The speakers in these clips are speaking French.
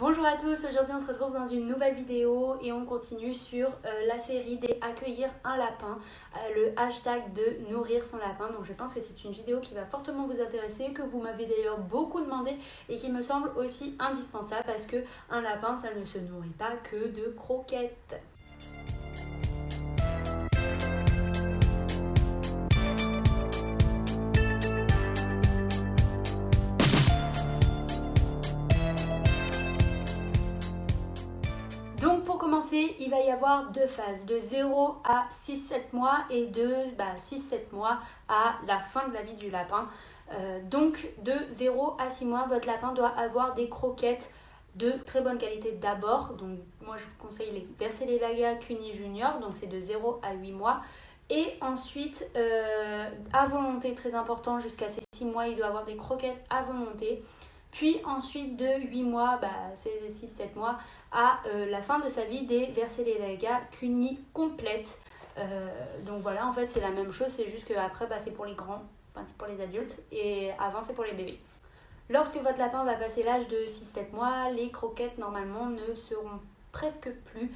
Bonjour à tous, aujourd'hui on se retrouve dans une nouvelle vidéo et on continue sur la série des accueillir un lapin, le hashtag de nourrir son lapin. Donc je pense que c'est une vidéo qui va fortement vous intéresser, que vous m'avez d'ailleurs beaucoup demandé et qui me semble aussi indispensable parce que un lapin ça ne se nourrit pas que de croquettes. Donc pour commencer, il va y avoir deux phases, de 0 à 6-7 mois et de 6-7 mois à la fin de la vie du lapin. Donc de 0 à 6 mois, votre lapin doit avoir des croquettes de très bonne qualité d'abord. Donc moi je vous conseille les Vercellaria Cuni Junior, donc c'est de 0 à 8 mois. Et ensuite, à volonté, très important, jusqu'à ces 6 mois, il doit avoir des croquettes à volonté. Puis ensuite, de 8 mois, c'est 6-7 mois, à la fin de sa vie, des Vercellaria Cuni complètes. Donc voilà, en fait, c'est la même chose, c'est juste qu'après, c'est pour les grands, c'est pour les adultes, et avant, c'est pour les bébés. Lorsque votre lapin va passer l'âge de 6-7 mois, les croquettes, normalement, ne seront presque plus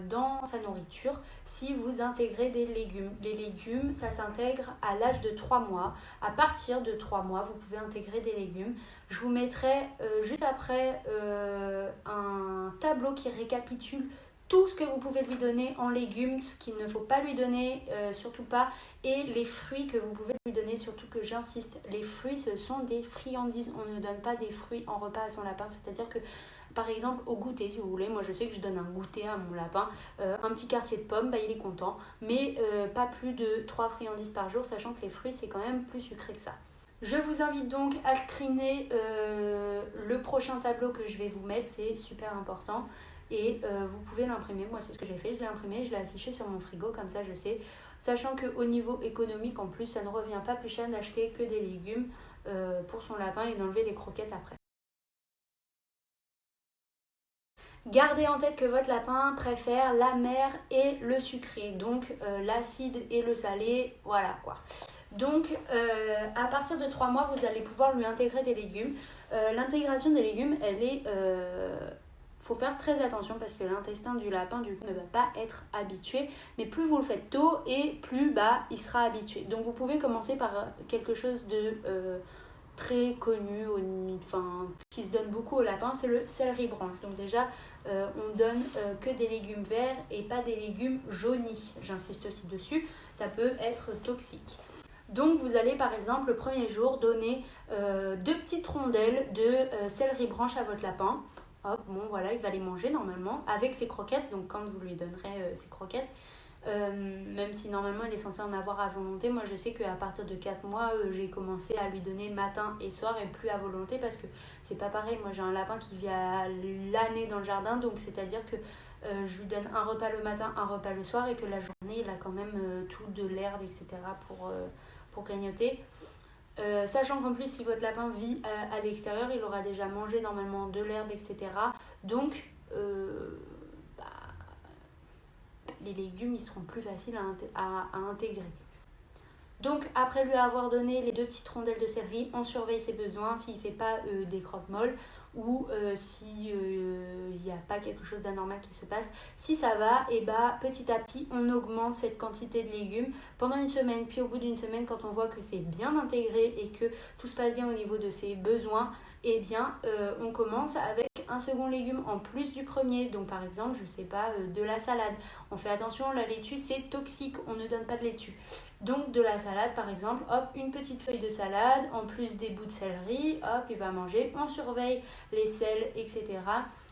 dans sa nourriture si vous intégrez des légumes. Les légumes, ça s'intègre à l'âge de 3 mois. À partir de 3 mois, vous pouvez intégrer des légumes. Je vous mettrai juste après un tableau qui récapitule tout ce que vous pouvez lui donner en légumes, ce qu'il ne faut pas lui donner, surtout pas, et les fruits que vous pouvez lui donner, surtout que j'insiste, les fruits ce sont des friandises, on ne donne pas des fruits en repas à son lapin, c'est-à-dire que par exemple au goûter si vous voulez, moi je sais que je donne un goûter à mon lapin, un petit quartier de pommes, il est content, mais pas plus de 3 friandises par jour, sachant que les fruits c'est quand même plus sucré que ça. Je vous invite donc à screener le prochain tableau que je vais vous mettre, c'est super important. Et vous pouvez l'imprimer, moi c'est ce que j'ai fait, je l'ai imprimé, je l'ai affiché sur mon frigo, comme ça je sais. Sachant qu'au niveau économique en plus, ça ne revient pas plus cher d'acheter que des légumes pour son lapin et d'enlever les croquettes après. Gardez en tête que votre lapin préfère l'amer et le sucré, donc l'acide et le salé, voilà quoi. Donc à partir de 3 mois, vous allez pouvoir lui intégrer des légumes. L'intégration des légumes, elle est... faut faire très attention parce que l'intestin du lapin du coup ne va pas être habitué, mais plus vous le faites tôt et plus il sera habitué. Donc vous pouvez commencer par quelque chose de très connu, qui se donne beaucoup au lapin, c'est le céleri branche. Donc déjà on donne que des légumes verts et pas des légumes jaunis, j'insiste aussi dessus, ça peut être toxique. Donc vous allez par exemple le premier jour donner 2 petites rondelles de céleri branche à votre lapin. Hop, bon voilà, il va les manger normalement avec ses croquettes, donc quand vous lui donnerez ses croquettes, même si normalement il est censé en avoir à volonté, moi je sais qu'à partir de 4 mois, j'ai commencé à lui donner matin et soir et plus à volonté parce que c'est pas pareil, moi j'ai un lapin qui vit à l'année dans le jardin, donc c'est-à-dire que je lui donne un repas le matin, un repas le soir et que la journée il a quand même tout de l'herbe, etc. pour grignoter. Sachant qu'en plus si votre lapin vit à l'extérieur, il aura déjà mangé normalement de l'herbe, etc. Donc les légumes ils seront plus faciles à intégrer. Donc après lui avoir donné les 2 petites rondelles de céleri, on surveille ses besoins, s'il ne fait pas des croque-molles ou s'il n'y a pas quelque chose d'anormal qui se passe. Si ça va, petit à petit on augmente cette quantité de légumes pendant une semaine, puis au bout d'une semaine quand on voit que c'est bien intégré et que tout se passe bien au niveau de ses besoins, on commence avec un second légume en plus du premier. Donc par exemple, de la salade. On fait attention, la laitue c'est toxique, on ne donne pas de laitue. Donc de la salade par exemple, hop, une petite feuille de salade, en plus des bouts de céleri, hop, il va manger. On surveille les sels, etc.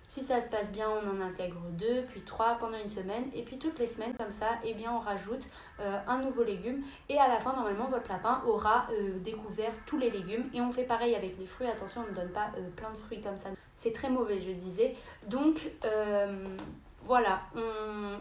Si ça se passe bien, on en intègre 2, puis 3 pendant une semaine. Et puis toutes les semaines, comme ça, on rajoute un nouveau légume. Et à la fin, normalement, votre lapin aura découvert tous les légumes. Et on fait pareil avec les fruits. Attention, on ne donne pas plein de fruits comme ça. C'est très mauvais, je disais. Donc, voilà.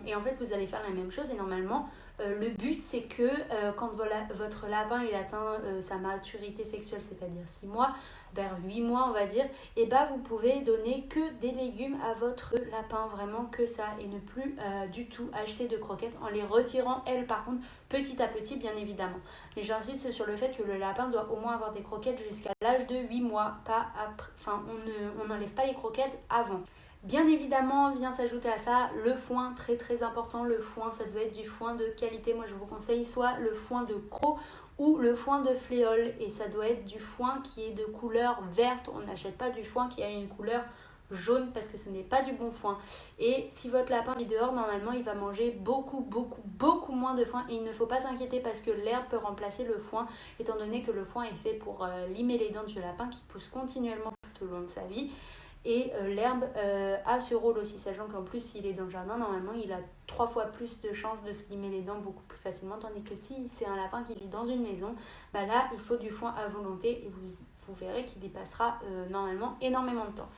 Et en fait, vous allez faire la même chose. Et normalement, Le but, c'est que quand votre lapin il atteint sa maturité sexuelle, c'est-à-dire 6 mois, vers 8 mois on va dire, et bah vous pouvez donner que des légumes à votre lapin, vraiment que ça, et ne plus du tout acheter de croquettes en les retirant, elles par contre, petit à petit bien évidemment. Mais j'insiste sur le fait que le lapin doit au moins avoir des croquettes jusqu'à l'âge de 8 mois, pas après, enfin on n'enlève pas les croquettes avant. Bien évidemment, vient s'ajouter à ça le foin, très très important. Le foin, ça doit être du foin de qualité. Moi, je vous conseille soit le foin de croc ou le foin de fléole. Et ça doit être du foin qui est de couleur verte. On n'achète pas du foin qui a une couleur jaune parce que ce n'est pas du bon foin. Et si votre lapin vit dehors, normalement, il va manger beaucoup moins de foin. Et il ne faut pas s'inquiéter parce que l'herbe peut remplacer le foin, étant donné que le foin est fait pour limer les dents du lapin qui pousse continuellement tout au long de sa vie. Et l'herbe a ce rôle aussi, sachant qu'en plus s'il est dans le jardin, normalement il a 3 fois plus de chances de se limer les dents beaucoup plus facilement, tandis que si c'est un lapin qui vit dans une maison, bah là il faut du foin à volonté et vous verrez qu'il y passera normalement énormément de temps.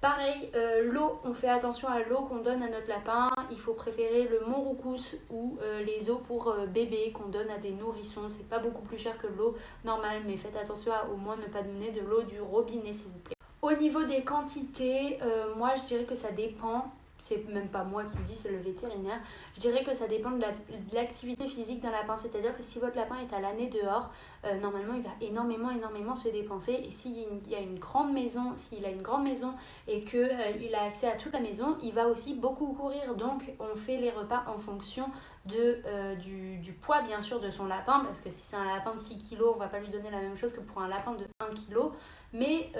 Pareil, l'eau, on fait attention à l'eau qu'on donne à notre lapin. Il faut préférer le Monroucous ou les eaux pour bébé qu'on donne à des nourrissons. C'est pas beaucoup plus cher que l'eau normale, mais faites attention à au moins ne pas donner de l'eau du robinet s'il vous plaît. Au niveau des quantités, moi je dirais que ça dépend, c'est même pas moi qui dis, c'est le vétérinaire. Je dirais que ça dépend de l'activité physique d'un lapin, c'est-à-dire que si votre lapin est à l'année dehors, normalement il va énormément se dépenser. Et s'il a une grande maison, et qu'il a accès à toute la maison, il va aussi beaucoup courir. Donc on fait les repas en fonction du poids bien sûr de son lapin, parce que si c'est un lapin de 6 kg, on va pas lui donner la même chose que pour un lapin de 1 kg. Mais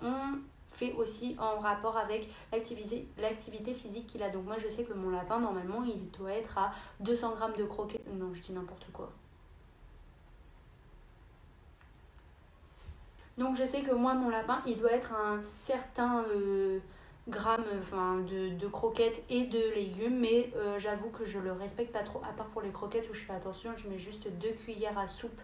on fait aussi en rapport avec l'activité physique qu'il a. Donc moi je sais que mon lapin normalement il doit être à 200 grammes de croquettes. Non, je dis n'importe quoi. Donc je sais que moi mon lapin il doit être à un certain grammes de croquettes et de légumes, mais j'avoue que je le respecte pas trop, à part pour les croquettes où je fais attention. Je mets juste 2 cuillères à soupe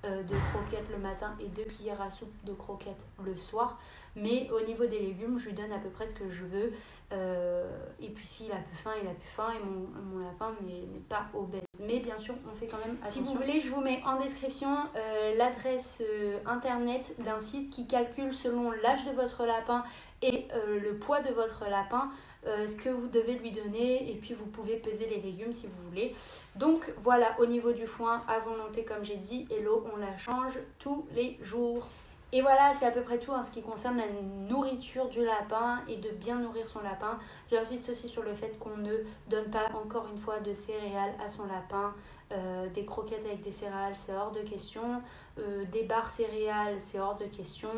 de croquettes le matin et 2 cuillères à soupe de croquettes le soir. Mais au niveau des légumes, je lui donne à peu près ce que je veux. Et puis s'il a plus faim, il a plus faim. Et mon lapin n'est pas obèse. Mais bien sûr, on fait quand même attention. Si vous voulez, je vous mets en description l'adresse internet d'un site qui calcule selon l'âge de votre lapin et le poids de votre lapin, ce que vous devez lui donner, et puis vous pouvez peser les légumes si vous voulez. Donc voilà, au niveau du foin à volonté comme j'ai dit, et l'eau on la change tous les jours. Et voilà, c'est à peu près tout en ce qui concerne la nourriture du lapin et de bien nourrir son lapin. J'insiste aussi sur le fait qu'on ne donne pas encore une fois de céréales à son lapin. Des croquettes avec des céréales, c'est hors de question. Des barres céréales, c'est hors de question.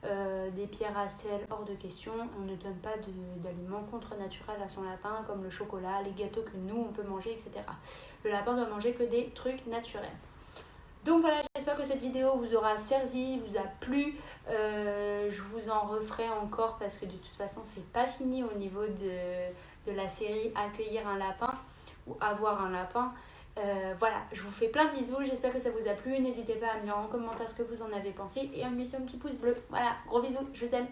Des pierres à sel, hors de question. On ne donne pas d'aliments contre-naturels à son lapin, comme le chocolat, les gâteaux que nous on peut manger, etc. Le lapin doit manger que des trucs naturels. Donc voilà, j'espère que cette vidéo vous aura servi, vous a plu. Je vous en referai encore parce que de toute façon c'est pas fini au niveau de la série Accueillir un lapin ou Avoir un lapin. Voilà, je vous fais plein de bisous, j'espère que ça vous a plu. N'hésitez pas à me dire en commentaire ce que vous en avez pensé et à me laisser un petit pouce bleu. Voilà, gros bisous, je vous aime.